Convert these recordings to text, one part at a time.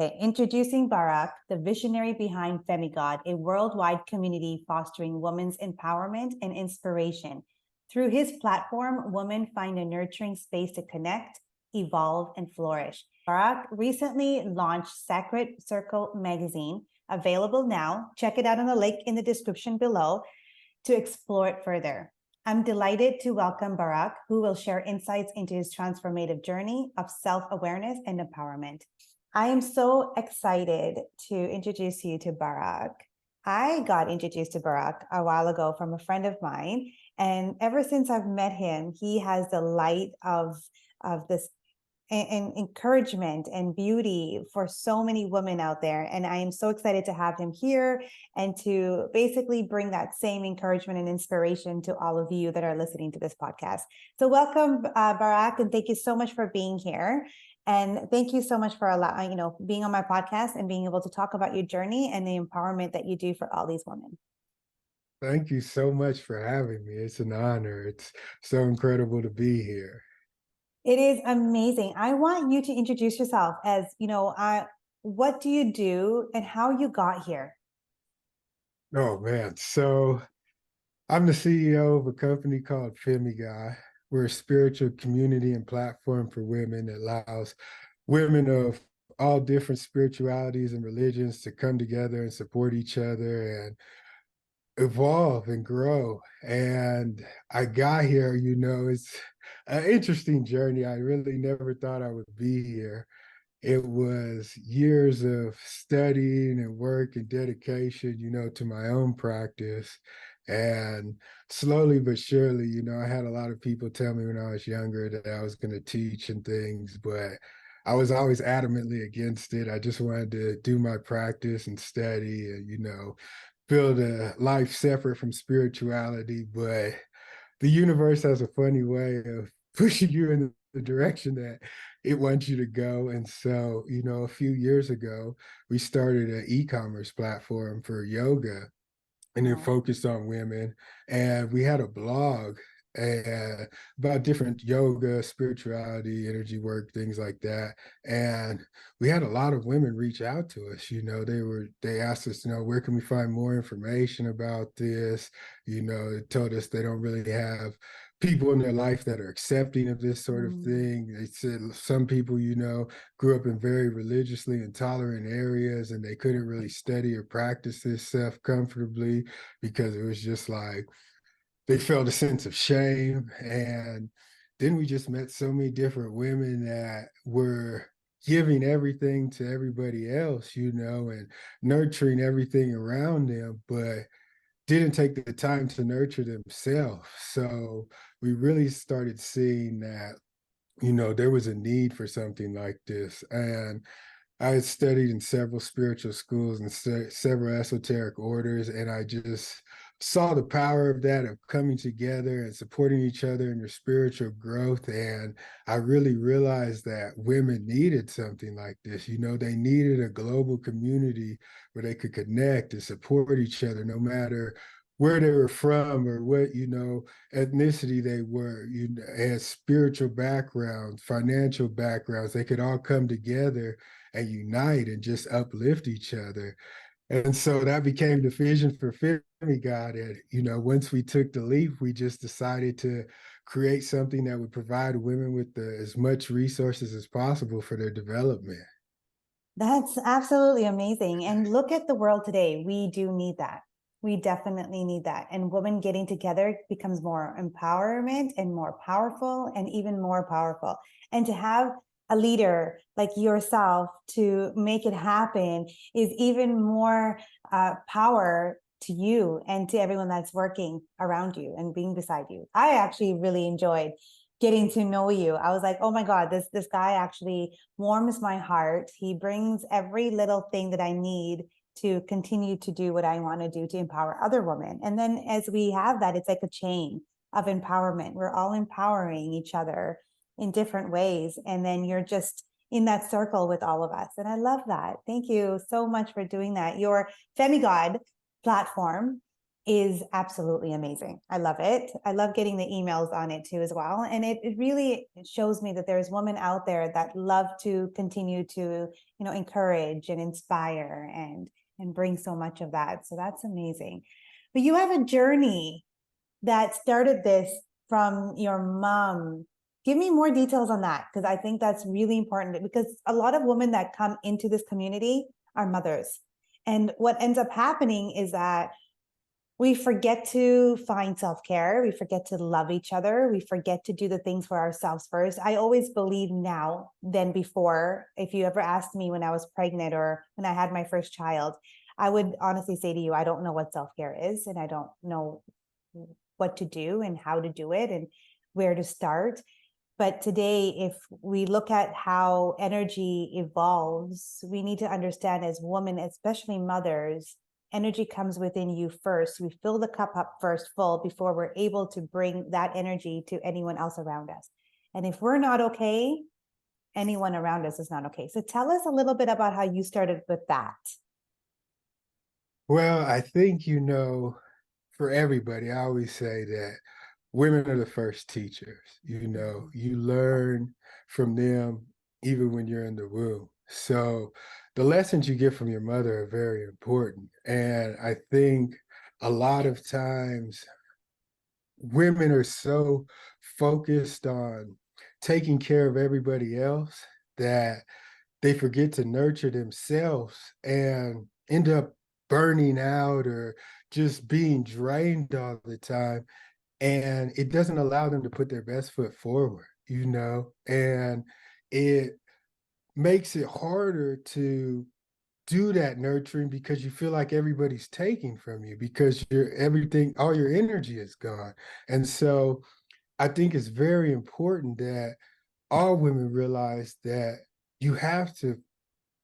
Okay, introducing Barak, the visionary behind Femigod, a worldwide community fostering women's empowerment and inspiration. Through his platform, women find a nurturing space to connect, evolve, and flourish. Barak recently launched Sacred Circle magazine, available now. Check it out on the link in the description below to explore it further. I'm delighted to welcome Barak, who will share insights into his transformative journey of self-awareness and empowerment. I am so excited to introduce you to Barak. I got introduced to Barak a while ago from a friend of mine, and ever since I've met him, he has the light of this and encouragement and beauty for so many women out there. And I am so excited to have him here and to basically bring that same encouragement and inspiration to all of you that are listening to this podcast. So welcome, Barak, and thank you so much for being here. And thank you so much for being on my podcast and being able to talk about your journey and the empowerment that you do for all these women. Thank you so much for having me. It's an honor. It's so incredible to be here. It is amazing. I want you to introduce yourself as, what do you do and how you got here? Oh man. So I'm the CEO of a company called Femigod. We're a spiritual community and platform for women that allows women of all different spiritualities and religions to come together and support each other and evolve and grow. And I got here, it's an interesting journey. I really never thought I would be here. It was years of studying and work and dedication, to my own practice. And slowly but surely, I had a lot of people tell me when I was younger that I was going to teach and things, but I was always adamantly against it. I just wanted to do my practice and study and, build a life separate from spirituality. But the universe has a funny way of pushing you in the direction that it wants you to go. And so, a few years ago, we started an e-commerce platform for yoga, and it focused on women. And we had a blog about different yoga, spirituality, energy work, things like that. And we had a lot of women reach out to us. They asked us, where can we find more information about this? They told us they don't really have people in their life that are accepting of this sort of thing. They said some people, grew up in very religiously intolerant areas and they couldn't really study or practice this stuff comfortably because it was just like they felt a sense of shame. And then we just met so many different women that were giving everything to everybody else, and nurturing everything around them, but didn't take the time to nurture themselves. So we really started seeing that, there was a need for something like this. And I had studied in several spiritual schools and several esoteric orders, and I just saw the power of that, of coming together and supporting each other in your spiritual growth. And I really realized that women needed something like this. They needed a global community where they could connect and support each other, no matter where they were from or what, ethnicity they were, and spiritual backgrounds, financial backgrounds. They could all come together and unite and just uplift each other. And so that became the vision for Femigod. And, once we took the leap, we just decided to create something that would provide women with as much resources as possible for their development. That's absolutely amazing. And look at the world today. We do need that. We definitely need that. And women getting together becomes more empowerment and more powerful and even more powerful. And to have a leader like yourself to make it happen is even more power to you and to everyone that's working around you and being beside you. I actually really enjoyed getting to know you. I was like, oh my God, this guy actually warms my heart. He brings every little thing that I need to continue to do what I want to do to empower other women. And then as we have that, it's like a chain of empowerment. We're all empowering each other in different ways. And then you're just in that circle with all of us. And I love that. Thank you so much for doing that. Your Femigod platform is absolutely amazing. I love it. I love getting the emails on it too as well. And it really shows me that there's women out there that love to continue to, encourage and inspire and bring so much of that. So that's amazing. But you have a journey that started this from your mom. Give me more details on that, because I think that's really important, because a lot of women that come into this community are mothers. And what ends up happening is that we forget to find self-care. We forget to love each other. We forget to do the things for ourselves first. I always believe now than before. If you ever asked me when I was pregnant or when I had my first child, I would honestly say to you, I don't know what self-care is, and I don't know what to do and how to do it and where to start. But today, if we look at how energy evolves, we need to understand as women, especially mothers, energy comes within you first. We fill the cup up first full before we're able to bring that energy to anyone else around us. And if we're not okay, anyone around us is not okay. So tell us a little bit about how you started with that. Well, I think, for everybody, I always say that women are the first teachers. You learn from them even when you're in the womb. So the lessons you get from your mother are very important. And I think a lot of times women are so focused on taking care of everybody else that they forget to nurture themselves and end up burning out or just being drained all the time. And it doesn't allow them to put their best foot forward, and it makes it harder to do that nurturing because you feel like everybody's taking from you because all your energy is gone. And so I think it's very important that all women realize that you have to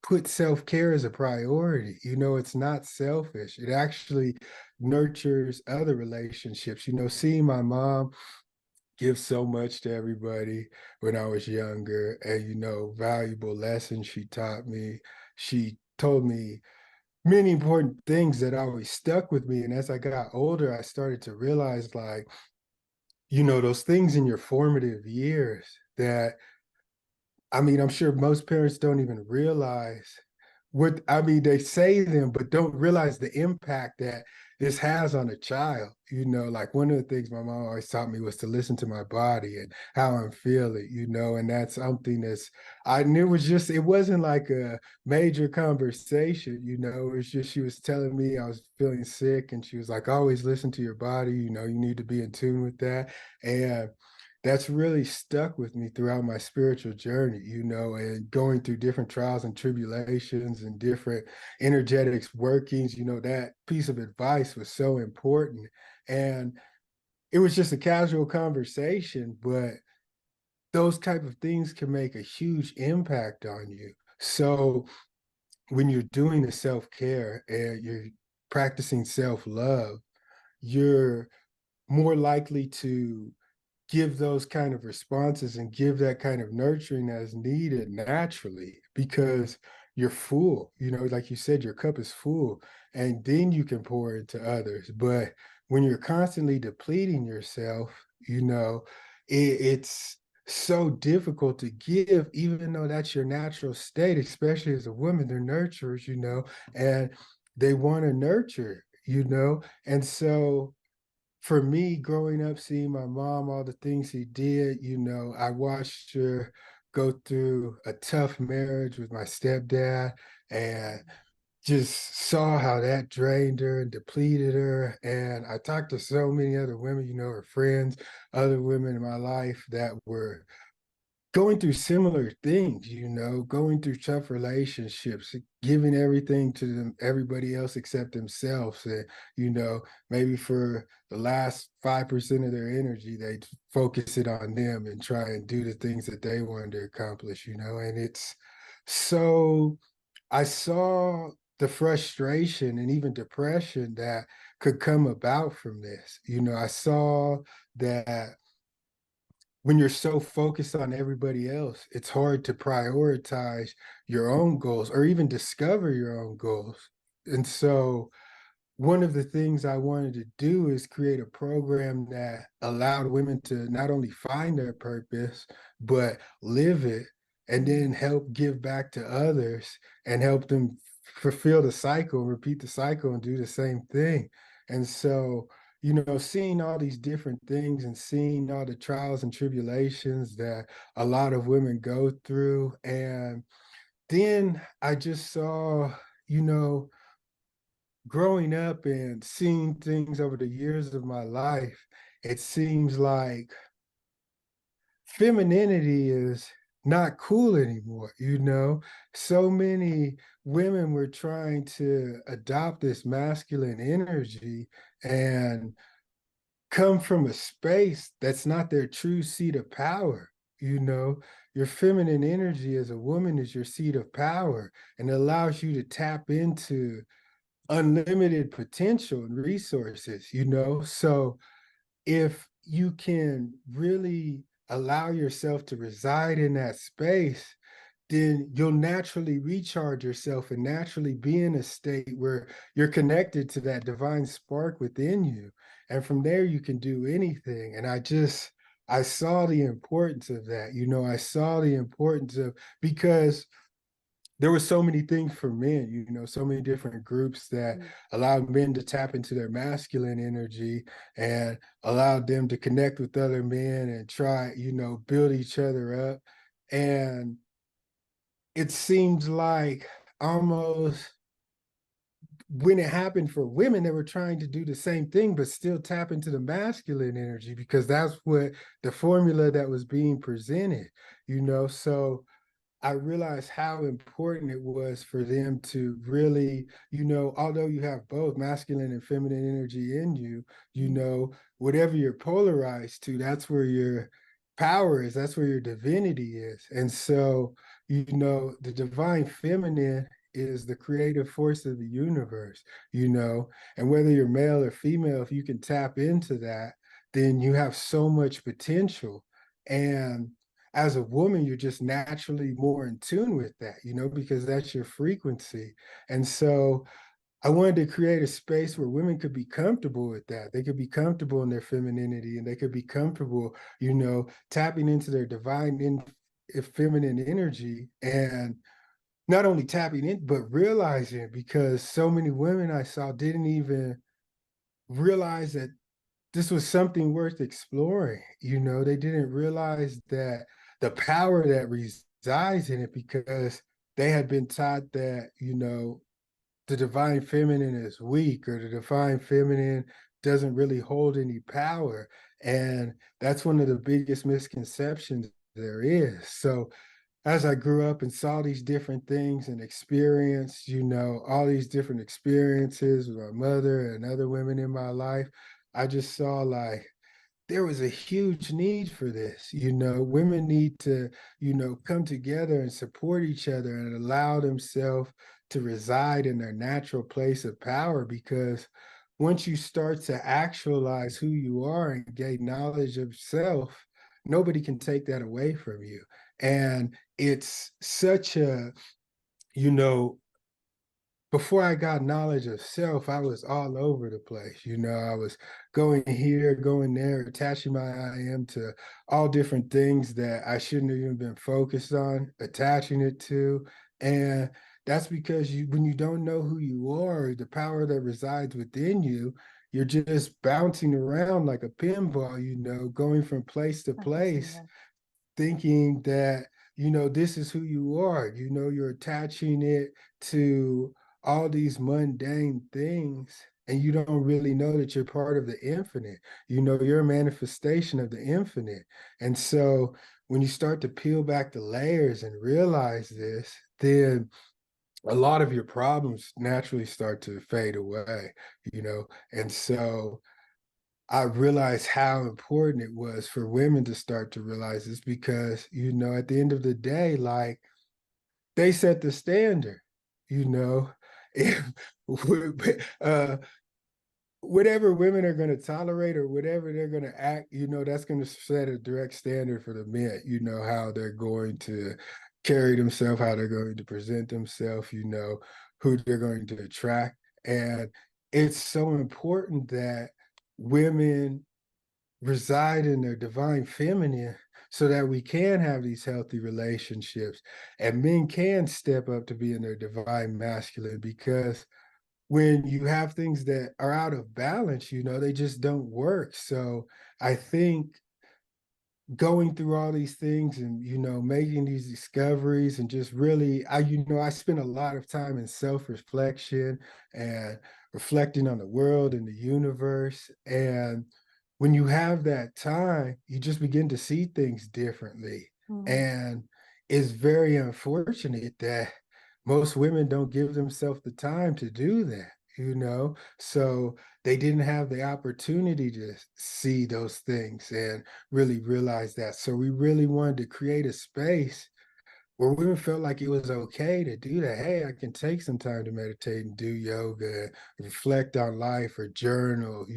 put self-care as a priority. It's not selfish. It actually nurtures other relationships. Seeing my mom give so much to everybody when I was younger, and valuable lessons she taught me. She told me many important things that always stuck with me. And as I got older, I started to realize, like, those things in your formative years that, I mean, I'm sure most parents don't even realize they say them, but don't realize the impact that this has on a child. Like one of the things my mom always taught me was to listen to my body and how I'm feeling, and that's something I knew it wasn't like a major conversation, it's just she was telling me I was feeling sick and she was like, always listen to your body, you need to be in tune with that. And that's really stuck with me throughout my spiritual journey, and going through different trials and tribulations and different energetics workings, that piece of advice was so important. And it was just a casual conversation, but those type of things can make a huge impact on you. So when you're doing the self-care and you're practicing self-love, you're more likely to give those kind of responses and give that kind of nurturing as needed naturally because you're full, like you said, your cup is full, and then you can pour into others. But when you're constantly depleting yourself, it's so difficult to give, even though that's your natural state, especially as a woman. They're nurturers, and they want to nurture, and so for me, growing up, seeing my mom, all the things she did, I watched her go through a tough marriage with my stepdad and just saw how that drained her and depleted her. And I talked to so many other women, her friends, other women in my life that were going through similar things, going through tough relationships, giving everything to everybody else except themselves. And, maybe for the last 5% of their energy, they focus it on them and try and do the things that they wanted to accomplish, and it's so I saw the frustration and even depression that could come about from this. I saw that when you're so focused on everybody else, it's hard to prioritize your own goals or even discover your own goals. And so one of the things I wanted to do is create a program that allowed women to not only find their purpose, but live it and then help give back to others and help them fulfill the cycle, repeat the cycle, and do the same thing. And so, seeing all these different things and seeing all the trials and tribulations that a lot of women go through. And then I just saw, you know, growing up and seeing things over the years of my life, it seems like femininity is not cool anymore, So many women were trying to adopt this masculine energy and come from a space that's not their true seat of power, you know. Your feminine energy as a woman is your seat of power and it allows you to tap into unlimited potential and resources. So if you can really allow yourself to reside in that space, then you'll naturally recharge yourself and naturally be in a state where you're connected to that divine spark within you. And from there, you can do anything. And I saw the importance of that. I saw the importance of, because there were so many things for men, so many different groups that allowed men to tap into their masculine energy and allowed them to connect with other men and try, build each other up. And it seems like almost when it happened for women, they were trying to do the same thing, but still tap into the masculine energy because that's what the formula that was being presented. So I realized how important it was for them to really, although you have both masculine and feminine energy in you, whatever you're polarized to, that's where your power is, that's where your divinity is. And so, the divine feminine is the creative force of the universe, and whether you're male or female, if you can tap into that, then you have so much potential. And as a woman, you're just naturally more in tune with that, because that's your frequency. And so I wanted to create a space where women could be comfortable with that. They could be comfortable in their femininity and they could be comfortable, tapping into their feminine energy and not only tapping in, but realizing it, because so many women I saw didn't even realize that this was something worth exploring. They didn't realize that the power that resides in it, because they had been taught that, the divine feminine is weak or the divine feminine doesn't really hold any power. And that's one of the biggest misconceptions there is. So as I grew up and saw these different things and experienced, all these different experiences with my mother and other women in my life, I just saw like there was a huge need for this. Women need to, come together and support each other and allow themselves to reside in their natural place of power. Because once you start to actualize who you are and gain knowledge of self, nobody can take that away from you. And it's such a, you know, before I got knowledge of self, I was all over the place. I was going here, going there, attaching my I am to all different things that I shouldn't have even been focused on, attaching it to. And that's because when you don't know who you are, the power that resides within you, you're just bouncing around like a pinball, going from place to place, thinking that this is who you are. You're attaching it to all these mundane things, and you don't really know that you're part of the infinite. You're a manifestation of the infinite. And so when you start to peel back the layers and realize this, then a lot of your problems naturally start to fade away. And so I realized how important it was for women to start to realize this, because, at the end of the day, like, they set the standard, you know. If uh, whatever women are going to tolerate or whatever they're going to act, that's going to set a direct standard for the men, how they're going to carry themselves, how they're going to present themselves, who they're going to attract. And it's so important that women reside in their divine feminine so that we can have these healthy relationships and men can step up to being their divine masculine, because when you have things that are out of balance, they just don't work. So I think going through all these things and making these discoveries and just really I spend a lot of time in self-reflection and reflecting on the world and the universe, and when you have that time you just begin to see things differently. Mhm. And it's very unfortunate that most women don't give themselves the time to do that. So they didn't have the opportunity to see those things and really realized that. So we really wanted to create a space where women felt like it was okay to do that. Hey, I can take some time to meditate and do yoga, reflect on life or journal,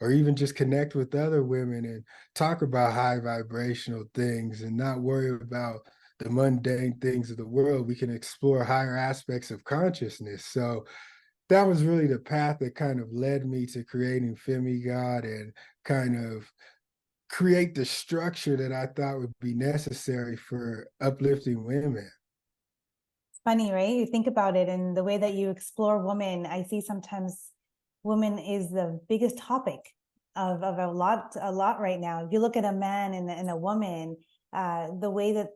or even just connect with other women and talk about high vibrational things and not worry about the mundane things of the world. We can explore higher aspects of consciousness. So that was really the path that kind of led me to creating Femigod and kind of create the structure that I thought would be necessary for uplifting women. Funny, right? You think about it and the way that you explore women. I see sometimes women is the biggest topic of a lot right now. If you look at a man and a woman, the way that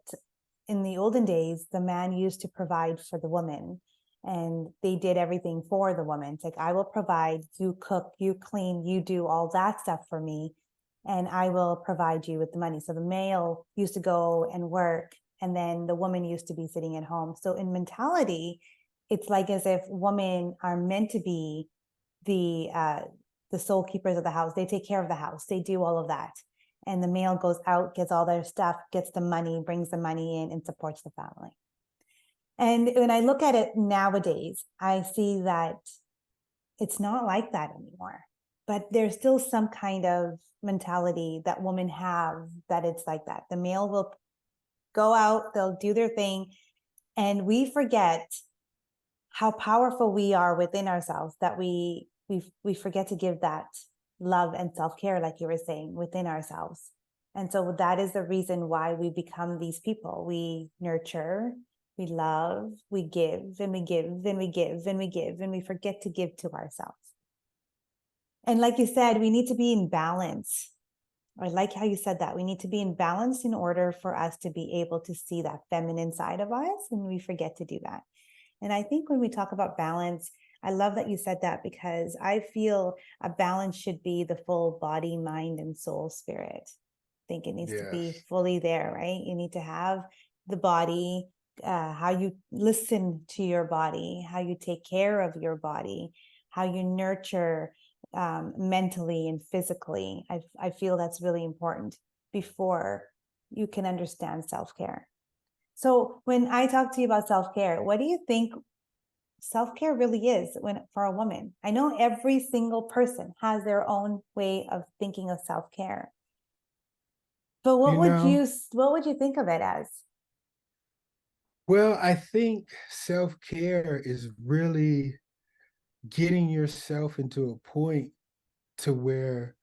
in the olden days, the man used to provide for the woman and they did everything for the woman. It's like, I will provide, you cook, you clean, you do all that stuff for me, and I will provide you with the money. So the male used to go and work, and then the woman used to be sitting at home. So in mentality, it's like as if women are meant to be the sole keepers of the house. They take care of the house. They do all of that. And the male goes out, gets all their stuff, gets the money, brings the money in, and supports the family. And when I look at it nowadays, I see that it's not like that anymore. But there's still some kind of mentality that women have, that it's like that. The male will go out, they'll do their thing, and we forget how powerful we are within ourselves, that we forget to give that love and self-care, like you were saying, within ourselves. And so that is the reason why we become these people. We nurture, we love, we give, and we give, and we give, and we give, and we forget to give to ourselves. And like you said, we need to be in balance. I like how you said that. We need to be in balance in order for us to be able to see that feminine side of us, and we forget to do that. And I think when we talk about balance, I love that you said that, because I feel a balance should be the full body, mind, and soul, spirit. I think it needs to be Yes. fully there, right? You need to have the body, how you listen to your body, how you take care of your body, how you nurture mentally and physically. I feel that's really important before you can understand self-care. So when I talk to you about self-care, what do you think self-care really is for a woman? I know every single person has their own way of thinking of self-care. But You know, what would you think of it as? well, I think self-care is really getting yourself into a point to where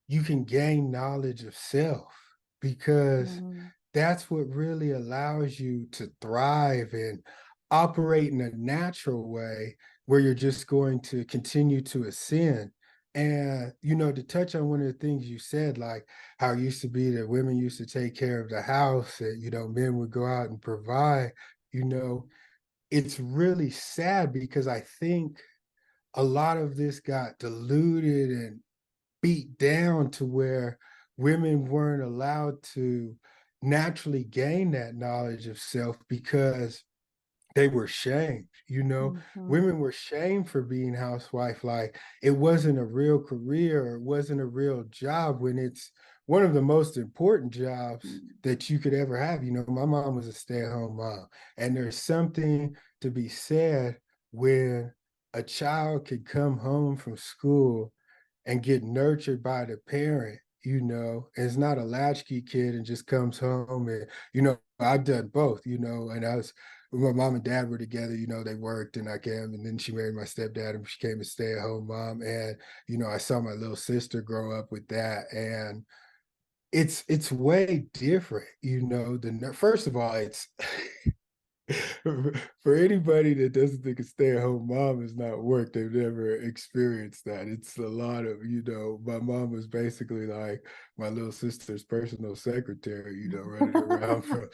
you can gain knowledge of self, because Mhm. that's what really allows you to thrive and operate in a natural way where you're just going to continue to ascend. And, to touch on one of the things you said, like how it used to be that women used to take care of the house and, men would go out and provide, you know, it's really sad because I think a lot of this got diluted and beat down to where women weren't allowed to naturally gain that knowledge of self because they were shamed. Mhm. Women were shamed for being housewife. Like it wasn't a real career, or it wasn't a real job, when it's one of the most important jobs that you could ever have. My mom was a stay-at-home mom, and there's something to be said when a child could come home from school and get nurtured by the parent, and it's not a latchkey kid and just comes home and, I've done both, and I was when my mom and dad were together, they worked and I came, and then she married my stepdad and she became a stay-at-home mom. And, I saw my little sister grow up with that. And it's way different, than first of all, it's for anybody that doesn't think a stay-at-home mom is not work, they've never experienced that. It's a lot of, my mom was basically like my little sister's personal secretary, running around from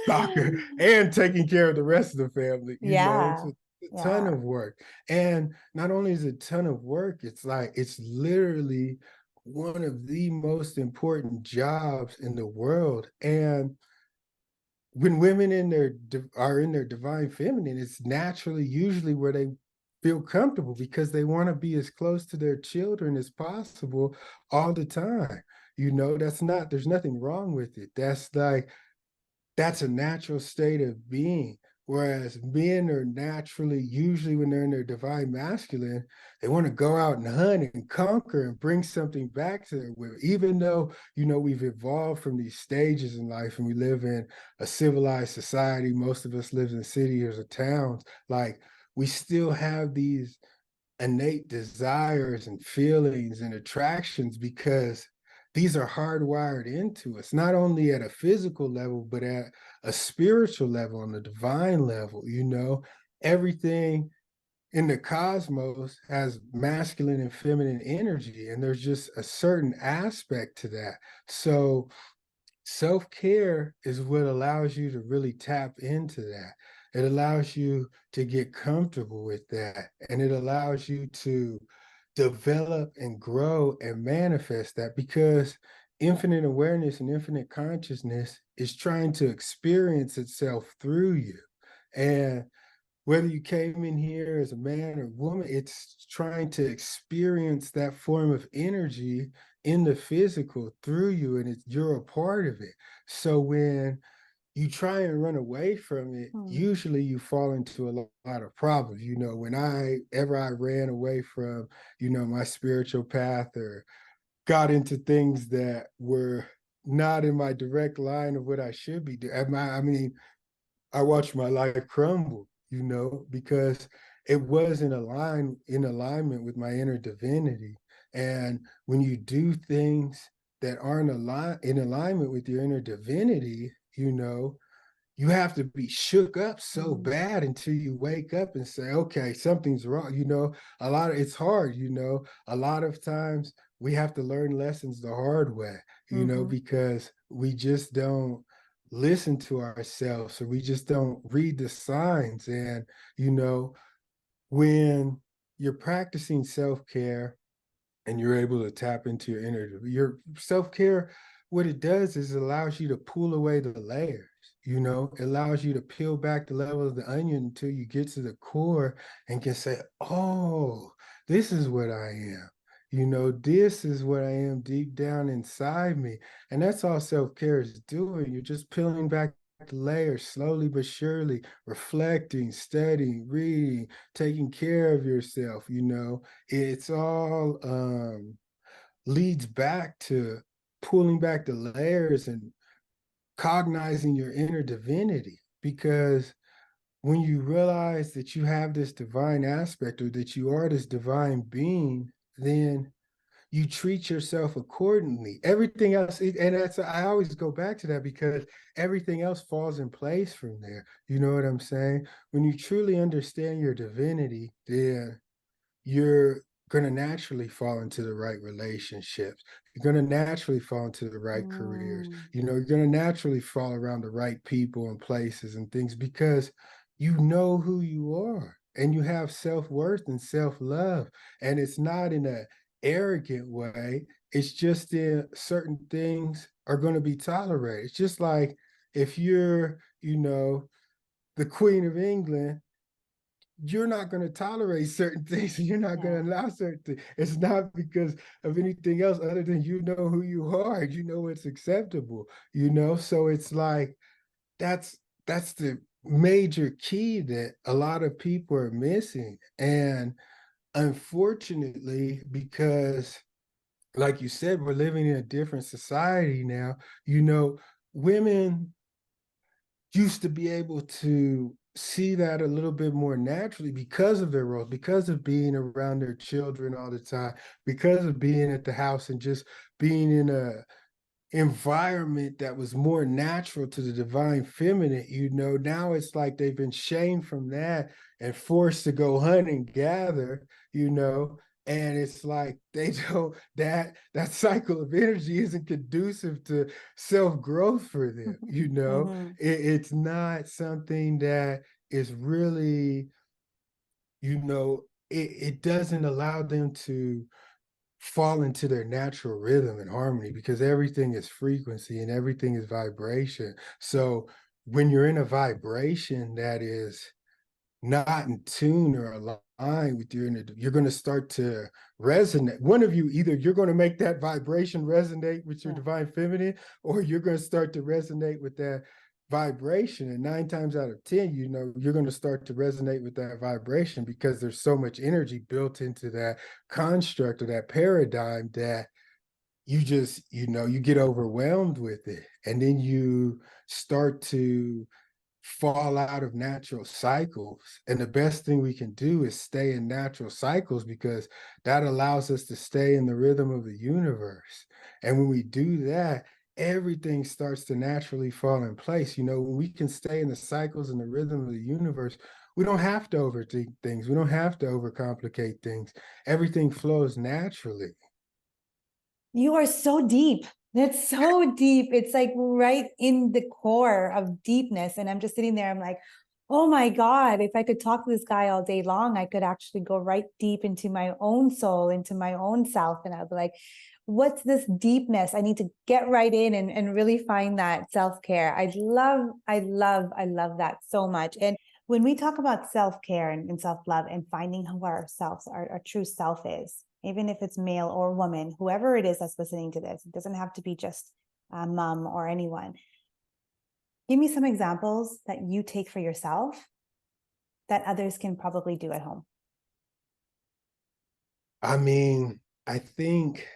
soccer and taking care of the rest of the family. It's Yeah. a ton Yeah. of work. And not only is it a ton of work, it's like it's literally one of the most important jobs in the world. And when women are in their divine feminine, it's naturally usually where they feel comfortable because they want to be as close to their children as possible all the time. There's nothing wrong with it. That's a natural state of being. Whereas men are naturally, usually when they're in their divine masculine, they want to go out and hunt and conquer and bring something back to their women. Even though, we've evolved from these stages in life and we live in a civilized society, most of us live in cities or towns, like we still have these innate desires and feelings and attractions because these are hardwired into us, not only at a physical level, but at a spiritual level, on the divine level. Everything in the cosmos has masculine and feminine energy, and there's just a certain aspect to that. So self-care is what allows you to really tap into that. It allows you to get comfortable with that, and it allows you to develop and grow and manifest that, because infinite awareness and infinite consciousness is trying to experience itself through you. And whether you came in here as a man or woman, it's trying to experience that form of energy in the physical through you, and you're a part of it. So when you try and run away from it, Hmm. usually you fall into a lot of problems. When I ran away from, my spiritual path, or got into things that were not in my direct line of what I should be doing. I mean, I watched my life crumble, because it was in alignment with my inner divinity. And when you do things that aren't in alignment with your inner divinity, you have to be shook up so Hmm. bad until you wake up and say, okay, something's wrong. It's hard, a lot of times we have to learn lessons the hard way, Mm-hmm. because we just don't listen to ourselves, or we just don't read the signs. And, when you're practicing self-care and you're able to tap into your self-care, what it does is it allows you to pull away the layers. It allows you to peel back the level of the onion until you get to the core and can say, oh, this is what I am. This is what I am deep down inside me. And that's all self-care is doing. You're just peeling back the layers slowly but surely, reflecting, studying, reading, taking care of yourself. It's all leads back to pulling back the layers and cognizing your inner divinity. Because when you realize that you have this divine aspect, or that you are this divine being, then you treat yourself accordingly. Everything else, and I always go back to that, because everything else falls in place from there. You know what I'm saying? When you truly understand your divinity, then you're going to naturally fall into the right relationships. You're going to naturally fall into the right careers. Mm. You're going to naturally fall around the right people and places and things, because you know who you are, and you have self-worth and self-love. And it's not in an arrogant way. It's just in certain things are going to be tolerated. It's just like if you're, the Queen of England, you're not going to tolerate certain things, and you're not going Yeah. to allow certain things. It's not because of anything else other than who you are. You know what's acceptable, So it's like that's that's the major key that a lot of people are missing. And unfortunately, because like you said, we're living in a different society now, women used to be able to see that a little bit more naturally because of their roles, because of being around their children all the time, because of being at the house and just being in a environment that was more natural to the divine feminine. Now it's like they've been shamed from that and forced to go hunt and gather, and it's like they don't that cycle of energy isn't conducive to self-growth for them. Mhm. It's not something that is really, it doesn't allow them to fall into their natural rhythm and harmony because everything is frequency and everything is vibration. So when you're in a vibration that is not in tune or aligned with your inner, you're going to start to resonate. One of you, either you're going to make that vibration resonate with your Yeah. divine feminine, or you're going to start to resonate with that vibration. And 9 times out of 10, you're going to start to resonate with that vibration because there's so much energy built into that construct or that paradigm that you get overwhelmed with it. And then you start to fall out of natural cycles. And the best thing we can do is stay in natural cycles because that allows us to stay in the rhythm of the universe. And when we do that, everything starts to naturally fall in place. When we can stay in the cycles and the rhythm of the universe, we don't have to overthink things. We don't have to overcomplicate things. Everything flows naturally. You are so deep. That's so deep. It's like right in the core of deepness. And I'm just sitting there, I'm like, oh my God, if I could talk to this guy all day long, I could actually go right deep into my own soul, into my own self. And I'd be like, what's this deepness? I need to get right in and really find that self-care. I love that so much. And when we talk about self-care and self-love and finding who ourselves, our true self is, even if it's male or woman, whoever it is that's listening to this, it doesn't have to be just a mom or anyone. Give me some examples that you take for yourself that others can probably do at home. I mean, I think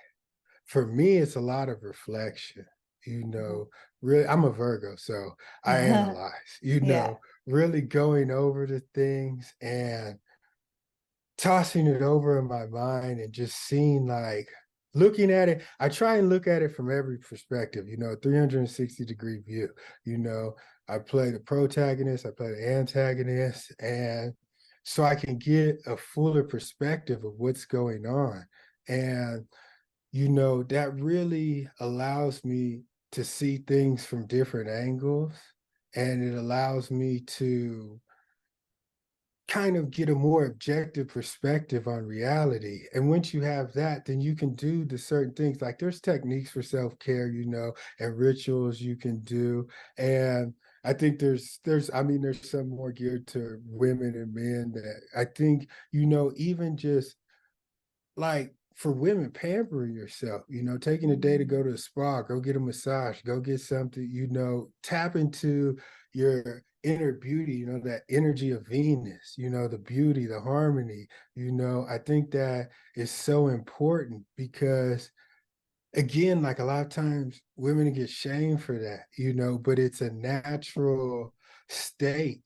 for me, it's a lot of reflection. Mhm. Really, I'm a Virgo, so I analyze, Yeah. really going over the things and tossing it over in my mind and just seeing, like, looking at it. I try and look at it from every perspective, 360-degree view. You know, I play the protagonist, I play the antagonist, and so I can get a fuller perspective of what's going on. And that really allows me to see things from different angles, and it allows me to kind of get a more objective perspective on reality. And once you have that, then you can do the certain things. Like there's techniques for self-care, and rituals you can do. And I think there's some more geared to women and men that I think, even just like for women, pampering yourself, taking a day to go Mm. to a spa, go get a massage, go get something, tap into your inner beauty, that energy of Venus, the beauty, the harmony. I think that is so important because, again, like a lot of times women get shamed for that, but it's a natural state.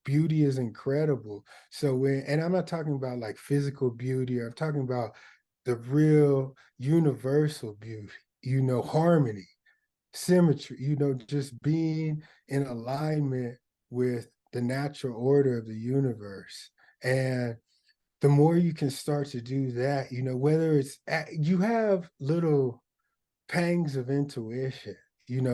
Beauty is incredible. So and I'm not talking about like physical beauty, I'm talking about the real universal beauty, harmony, symmetry, just being in alignment with the natural order of the universe. And the more you can start to do that, whether you have little pangs of intuition.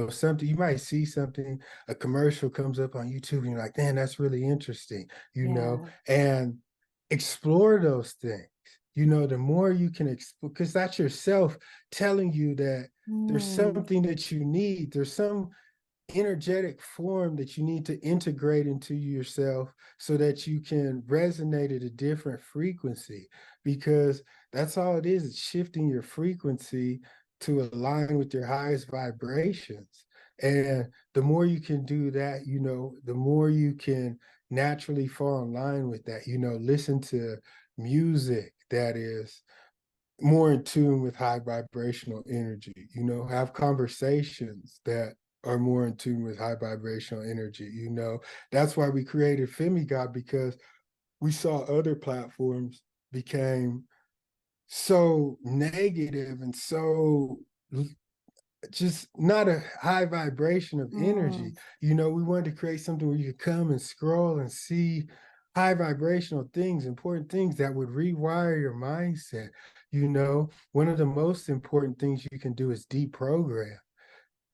Something you might see something, a commercial comes up on YouTube, and you're like, man, that's really interesting, Yeah. and explore those things. The more you can explore, because that's yourself telling you that there's Mm. something that you need. There's some energetic form that you need to integrate into yourself so that you can resonate at a different frequency, because that's all it is. It's shifting your frequency to align with your highest vibrations. And the more you can do that, the more you can naturally fall in line with that. Listen to music that is more in tune with high vibrational energy, have conversations that are more in tune with high vibrational energy. That's why we created Femigod, because we saw other platforms became so negative and so just not a high vibration of energy. Mm, We wanted to create something where you could come and scroll and see high vibrational things, important things that would rewire your mindset. One of the most important things you can do is deprogram.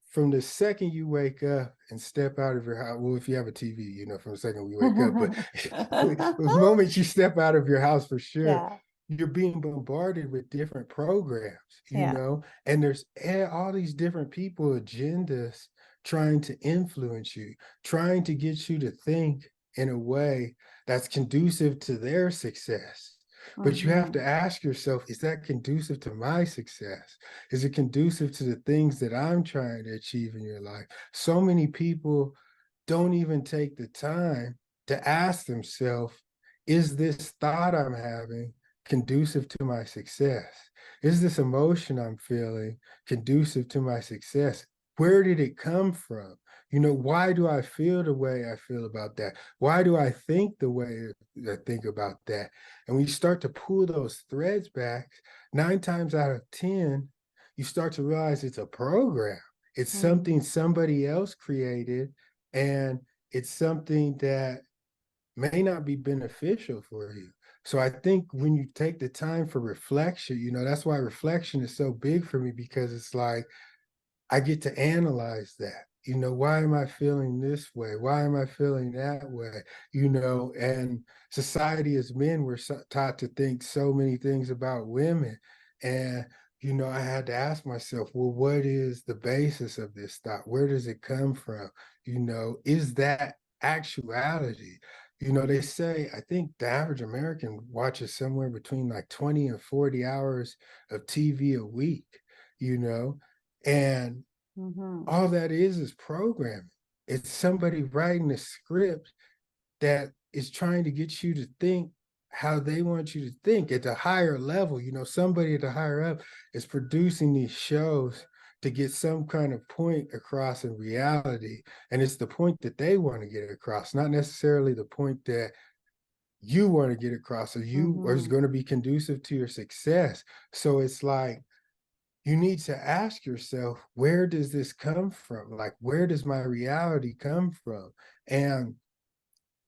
From the second you wake up and step out of your house, well, if you have a TV, from the second we wake up, but the moment you step out of your house, for sure, yeah, you're being bombarded with different programs, yeah. and there's all these different people, agendas trying to influence you, trying to get you to think in a way that's conducive to their success. But you have Mm-hmm. to ask yourself, is that conducive to my success? Is it conducive to the things that I'm trying to achieve in your life? So many people don't even take the time to ask themselves, is this thought I'm having conducive to my success? Is this emotion I'm feeling conducive to my success? Where did it come from? Why do I feel the way I feel about that? Why do I think the way I think about that? And we start to pull those threads back, 9 times out of 10, you start to realize it's a program. It's Mm, something somebody else created, and it's something that may not be beneficial for you. So I think when you take the time for reflection, that's why reflection is so big for me, because it's like I get to analyze that. Why am I feeling this way? Why am I feeling that way? And society as men, we're taught to think so many things about women. And, I had to ask myself, well, what is the basis of this thought? Where does it come from? Is that actuality? They say, I think the average American watches somewhere between like 20 and 40 hours of TV a week, you know, and mm-hmm. all that is programming. It's somebody writing a script that is trying to get you to think how they want you to think at a higher level. Somebody at the higher up is producing these shows to get some kind of point across in reality. And it's the point that they want to get across, not necessarily the point that you want to get across, or you or is Mm-hmm. going to be conducive to your success. So it's like, you need to ask yourself, where does this come from? Like, where does my reality come from? And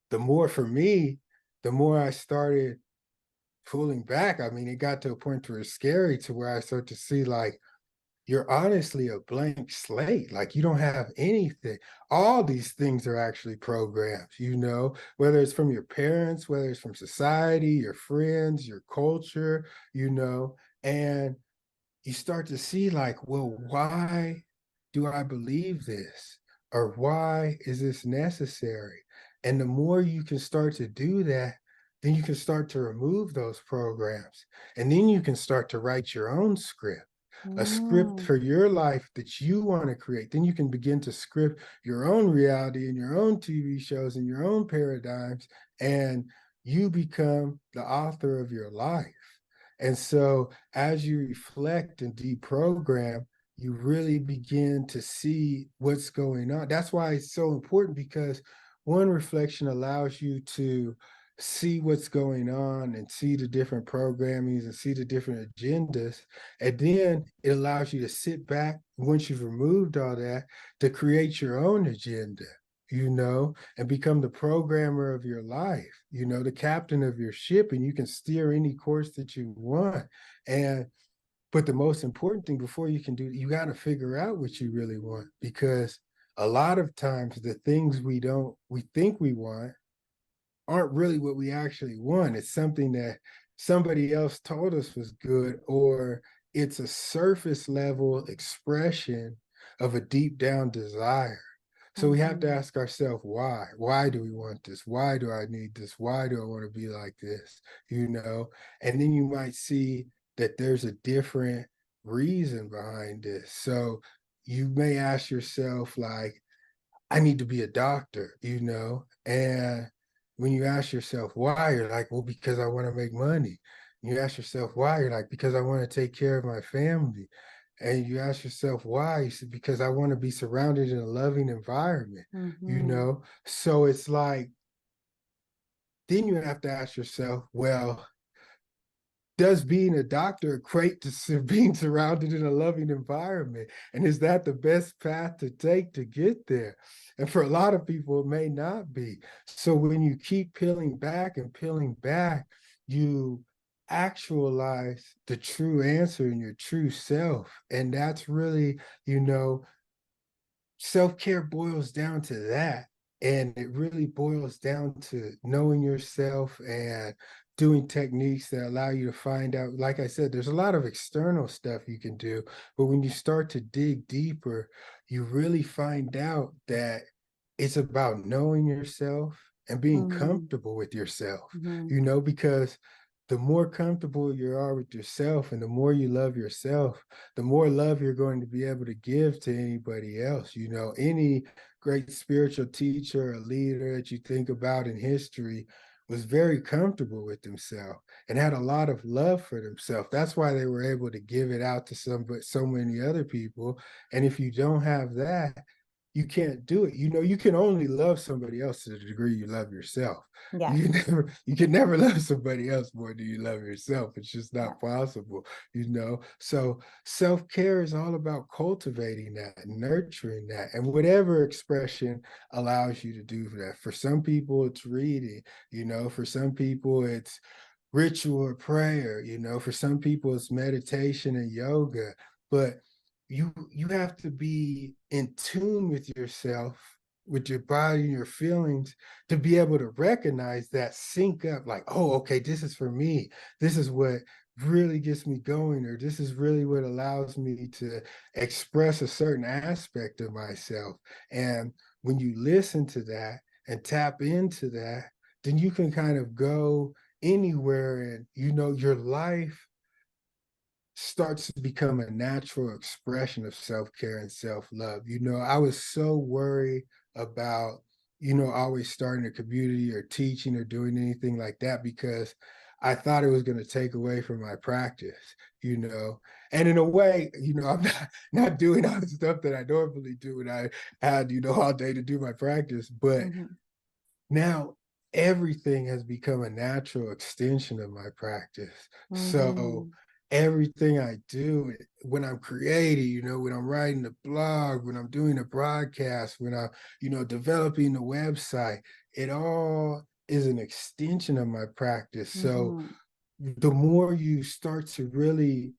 the more for me, the more I started pulling back. I mean, it got to a point where it's scary, to where I start to see, like, you're honestly a blank slate. Like, you don't have anything. All these things are actually programs, whether it's from your parents, whether it's from society, your friends, your culture, and you start to see, like, well, why do I believe this? Or why is this necessary? And the more you can start to do that, then you can start to remove those programs. And then you can start to write your own script, a script Mm, for your life that you want to create. Then you can begin to script your own reality and your own TV shows and your own paradigms. And you become the author of your life. And so as you reflect and deprogram, you really begin to see what's going on. That's why it's so important, because one, reflection allows you to see what's going on and see the different programmings and see the different agendas. And then it allows you to sit back, once you've removed all that, to create your own agenda, and become the programmer of your life, the captain of your ship, and you can steer any course that you want. And but the most important thing, before you can do it, you got to figure out what you really want, because a lot of times the things we think we want aren't really what we actually want. It's something that somebody else told us was good, or it's a surface level expression of a deep down desire. So we have to mm-hmm. ask ourselves, why? Why do we want this? Why do I need this? Why do I want to be like this? And then you might see that there's a different reason behind this. So you may ask yourself, like, I need to be a doctor, And when you ask yourself why, you're like, well, because I want to make money. You ask yourself why, you're like, because I want to take care of my family. And you ask yourself why. You said, because I want to be surrounded in a loving environment, Mm-hmm. So it's like, then you have to ask yourself, well, does being a doctor equate to being surrounded in a loving environment? And is that the best path to take to get there? And for a lot of people, it may not be. So when you keep peeling back and peeling back, you actualize the true answer in your true self. And that's really, you know, self-care boils down to that. And it really boils down to knowing yourself and doing techniques that allow you to find out. Like I said, there's a lot of external stuff you can do, but when you start to dig deeper, you really find out that it's about knowing yourself and being Mm-hmm. comfortable with yourself, Mm-hmm. because the more comfortable you are with yourself and the more you love yourself, the more love you're going to be able to give to anybody else. Any great spiritual teacher or leader that you think about in history was very comfortable with themselves and had a lot of love for themselves. That's why they were able to give it out to so many other people. And if you don't have that, you can't do it. You can only love somebody else to the degree you love yourself. Yes. You can never love somebody else more than you love yourself. It's just Yeah. not possible. So self-care is all about cultivating that, nurturing that, and whatever expression allows you to do that. For some people, it's reading. For some people, it's ritual or prayer. For some people, it's meditation and yoga. But you have to be in tune with yourself, with your body and your feelings, to be able to recognize that, sync up, like, oh, okay, this is for me. This is what really gets me going, or this is really what allows me to express a certain aspect of myself. And when you listen to that and tap into that, then you can kind of go anywhere, and your life starts to become a natural expression of self-care and self-love. I was so worried about, always starting a community or teaching or doing anything like that, because I thought it was going to take away from my practice. And in a way, I'm not doing all the stuff that I normally do when I had, all day to do my practice. But Mm-hmm. now everything has become a natural extension of my practice. So Mm-hmm. everything I do when I'm creating, when I'm writing a blog, when I'm doing a broadcast, when I'm, developing a website, it all is an extension of my practice. So Mm-hmm. the more you start to really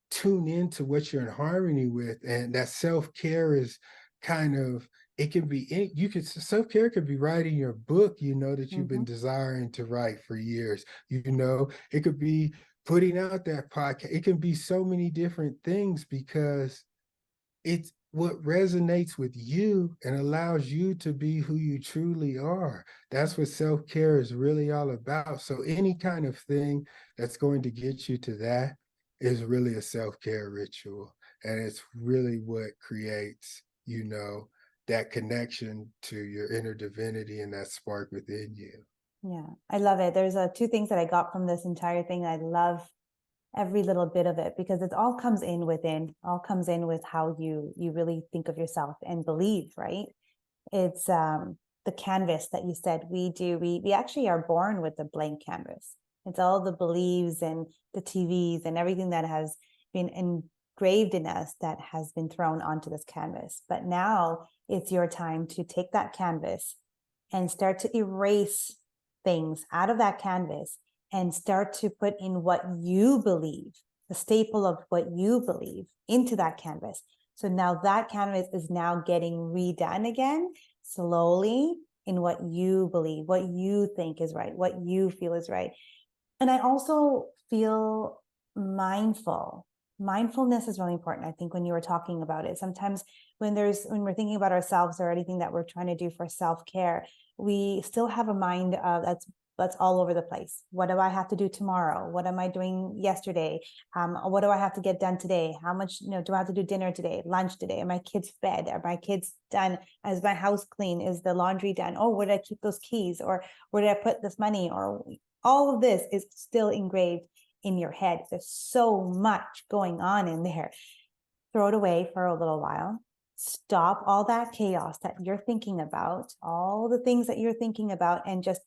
tune into what you're in harmony with, and that self-care is kind of, it can be, you can, self-care could be writing your book, that you've Mm-hmm. been desiring to write for years. It could be putting out that podcast. It can be so many different things, because it's what resonates with you and allows you to be who you truly are. That's what self-care is really all about. So any kind of thing that's going to get you to that is really a self-care ritual. And it's really what creates, that connection to your inner divinity and that spark within you. Yeah, I love it. There's two things that I got from this entire thing. I love every little bit of it, because it all comes in within, all comes in with how you really think of yourself and believe, right? It's the canvas that you said we do. We actually are born with a blank canvas. It's all the beliefs and the TVs and everything that has been engraved in us that has been thrown onto this canvas. But now it's your time to take that canvas and start to erase things out of that canvas and start to put in what you believe, the staple of what you believe, into that canvas. So now that canvas is now getting redone again, slowly, in what you believe, what you think is right, what you feel is right. And I also feel mindful. Mindfulness is really important. I think when you were talking about it, sometimes when we're thinking about ourselves or anything that we're trying to do for self-care, we still have a mind that's all over the place. What do I have to do tomorrow? What am I doing yesterday? What do I have to get done today? How much, do I have to do dinner today, lunch today? Are my kids fed? Are my kids done? Is my house clean? Is the laundry done? Oh, where did I keep those keys? Or where did I put this money? Or all of this is still engraved in your head. There's so much going on in there. throw it away for a little while. Stop all that chaos that you're thinking about, all the things that you're thinking about, and just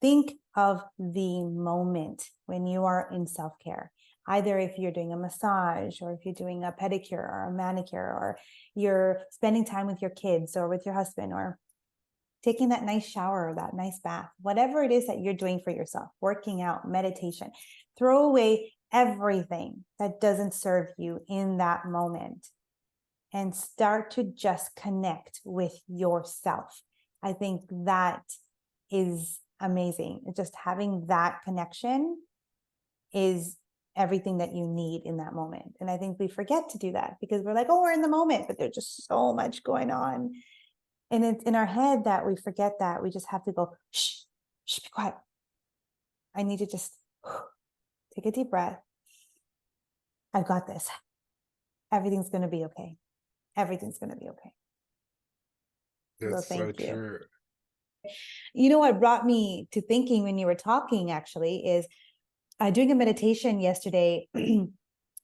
think of the moment when you are in self-care. Either if you're doing a massage, or if you're doing a pedicure or a manicure, or you're spending time with your kids or with your husband, or taking that nice shower or that nice bath, whatever it is that you're doing for yourself, working out, meditation, throw away everything that doesn't serve you in that moment and start to just connect with yourself. I think that is amazing. Just having that connection is everything that you need in that moment. And I think we forget to do that because we're like, oh, we're in the moment, but there's just so much going on. And it's in our head that we forget that we just have to go, shh, shh, be quiet. I need to just take a deep breath. I've got this. Everything's going to be okay. Everything's going to be okay. That's So so thank you. true. You know what brought me to thinking when you were talking actually is doing a meditation yesterday.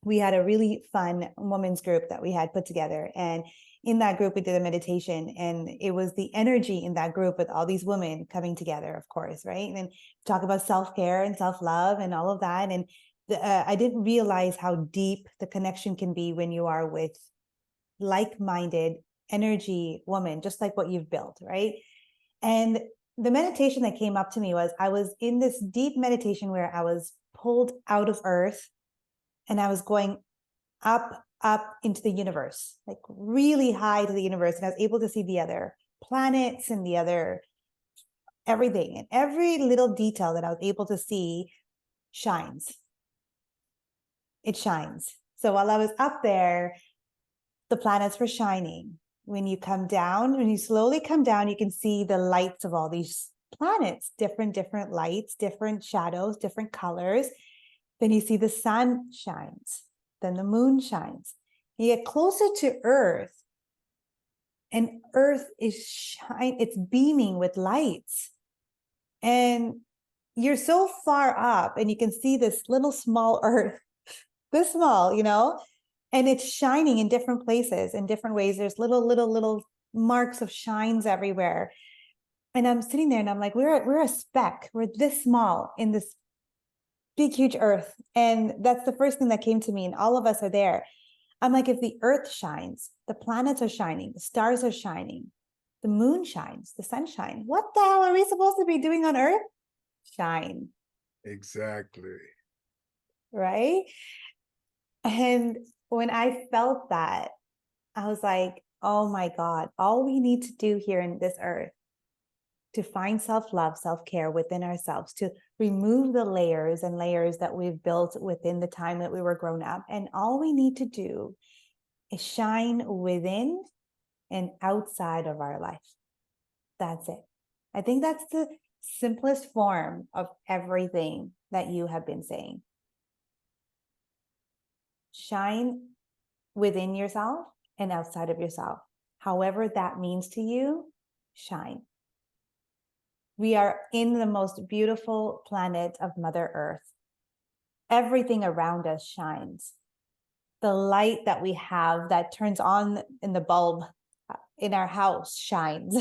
We had a really fun women's group that we had put together. And in that group, we did a meditation, and it was the energy in that group with all these women coming together, of course, right? And talk about self-care and self-love and all of that. And I didn't realize how deep the connection can be when you are with like-minded energy woman, just like what you've built, right? And the meditation that came up to me was, I was in this deep meditation where I was pulled out of earth and I was going up into the universe, like really high to the universe. And I was able to see the other planets and the other everything, and every little detail that I was able to see shines. It shines. So while I was up there, the planets were shining. When you come down, when you slowly come down, you can see the lights of all these planets, different lights, different shadows, different colors. Then you see the sun shines, then the moon shines. You get closer to Earth, and Earth is it's beaming with lights. And you're so far up, and you can see this little small Earth, this small, and it's shining in different places, in different ways. There's little marks of shines everywhere. And I'm sitting there and I'm like, we're a speck. We're this small in this big, huge Earth. And that's the first thing that came to me. And all of us are there. I'm like, if the Earth shines, the planets are shining, the stars are shining, the moon shines, the sun shines, what the hell are we supposed to be doing on Earth? Shine. Exactly. Right? And when I felt that, I was like, oh my God, all we need to do here in this earth to find self-love, self-care within ourselves, to remove the layers and layers that we've built within the time that we were grown up. And all we need to do is shine within and outside of our life. That's it. I think that's the simplest form of everything that you have been saying. Shine within yourself and outside of yourself. However that means to you, shine. We are in the most beautiful planet of Mother Earth. Everything around us shines. The light that we have that turns on in the bulb in our house shines.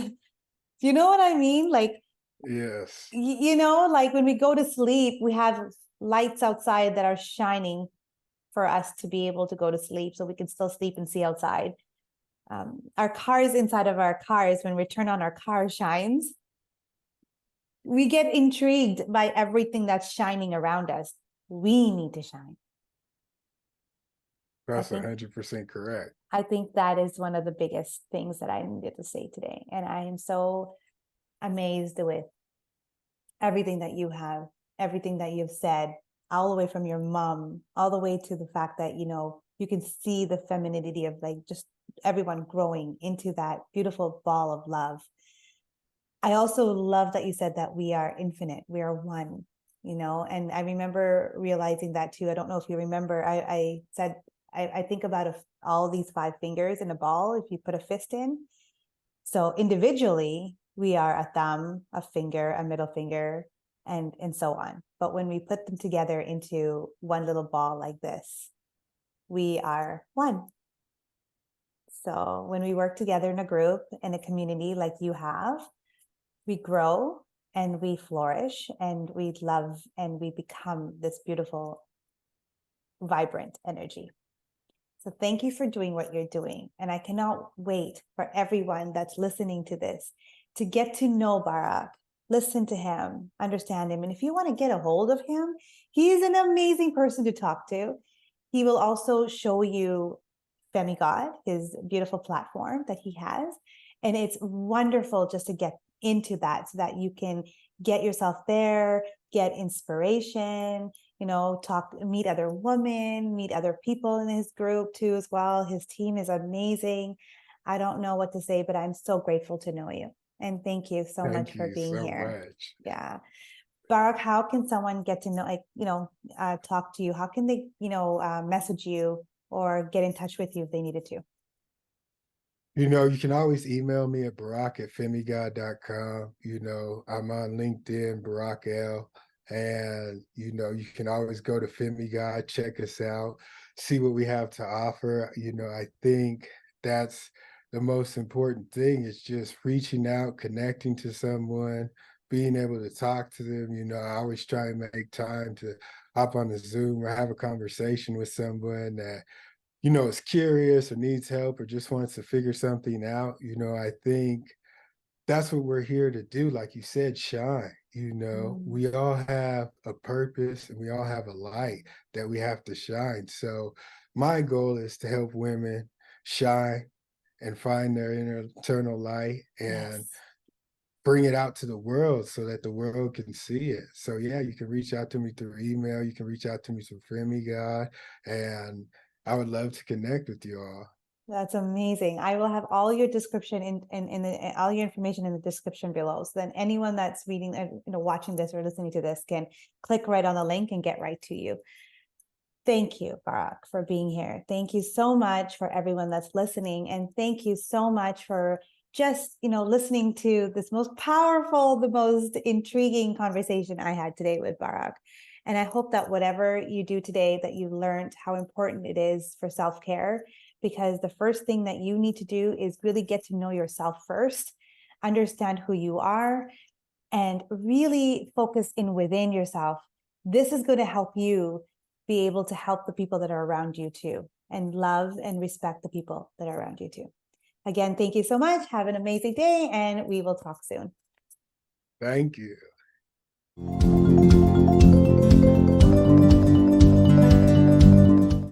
You know what I mean? Like, yes, like when we go to sleep, we have lights outside that are shining for us to be able to go to sleep so we can still sleep and see outside. Our cars, inside of our cars, when we turn on our car, shines. We get intrigued by everything that's shining around us. We need to shine. that's 100% correct. I think that is one of the biggest things that I needed to say today. And I am so amazed with everything that you have, everything that you've said, all the way from your mom, all the way to the fact that, you can see the femininity of like just everyone growing into that beautiful ball of love. I also love that you said that we are infinite, we are one, and I remember realizing that too. I don't know if you remember, I said, I think about all these 5 fingers in a ball, if you put a fist in. So individually, we are a thumb, a finger, a middle finger, and so on. But when we put them together into one little ball like this, we are one. So when we work together in a group, in a community like you have, we grow and we flourish and we love and we become this beautiful, vibrant energy. So thank you for doing what you're doing. And I cannot wait for everyone that's listening to this to get to know Barak, listen to him, understand him. And if you want to get a hold of him, he is an amazing person to talk to. He will also show you Femigod, his beautiful platform that he has. And it's wonderful just to get into that so that you can get yourself there, get inspiration, meet other women, meet other people in his group too as well. His team is amazing. I don't know what to say, but I'm so grateful to know you. And thank you so much Thank for you being so here. much. Yeah. Barak, how can someone get to know, talk to you? How can they, message you or get in touch with you if they needed to? You can always email me at barak@femigod.com. I'm on LinkedIn, Barak L. And, you can always go to Femigod, check us out, see what we have to offer. I think that's the most important thing is just reaching out, connecting to someone, being able to talk to them. I always try and make time to hop on the Zoom or have a conversation with someone that is curious or needs help or just wants to figure something out. I think that's what we're here to do. Like you said, shine. Mm. We all have a purpose and we all have a light that we have to shine. So my goal is to help women shine and find their internal light and Yes. bring it out to the world so that the world can see it. So yeah, you can reach out to me through email. You can reach out to me through Femigod, and I would love to connect with you all. That's amazing. I will have all your description all your information in the description below. So then anyone that's reading, watching this or listening to this can click right on the link and get right to you. Thank you, Barak, for being here. Thank you so much for everyone that's listening. And thank you so much for just, listening to this most powerful, the most intriguing conversation I had today with Barak. And I hope that whatever you do today, that you learned how important it is for self-care, because the first thing that you need to do is really get to know yourself first, understand who you are, and really focus in within yourself. This is going to help you be able to help the people that are around you too, and love and respect the people that are around you too. Again, thank you so much. Have an amazing day, and we will talk soon. Thank you.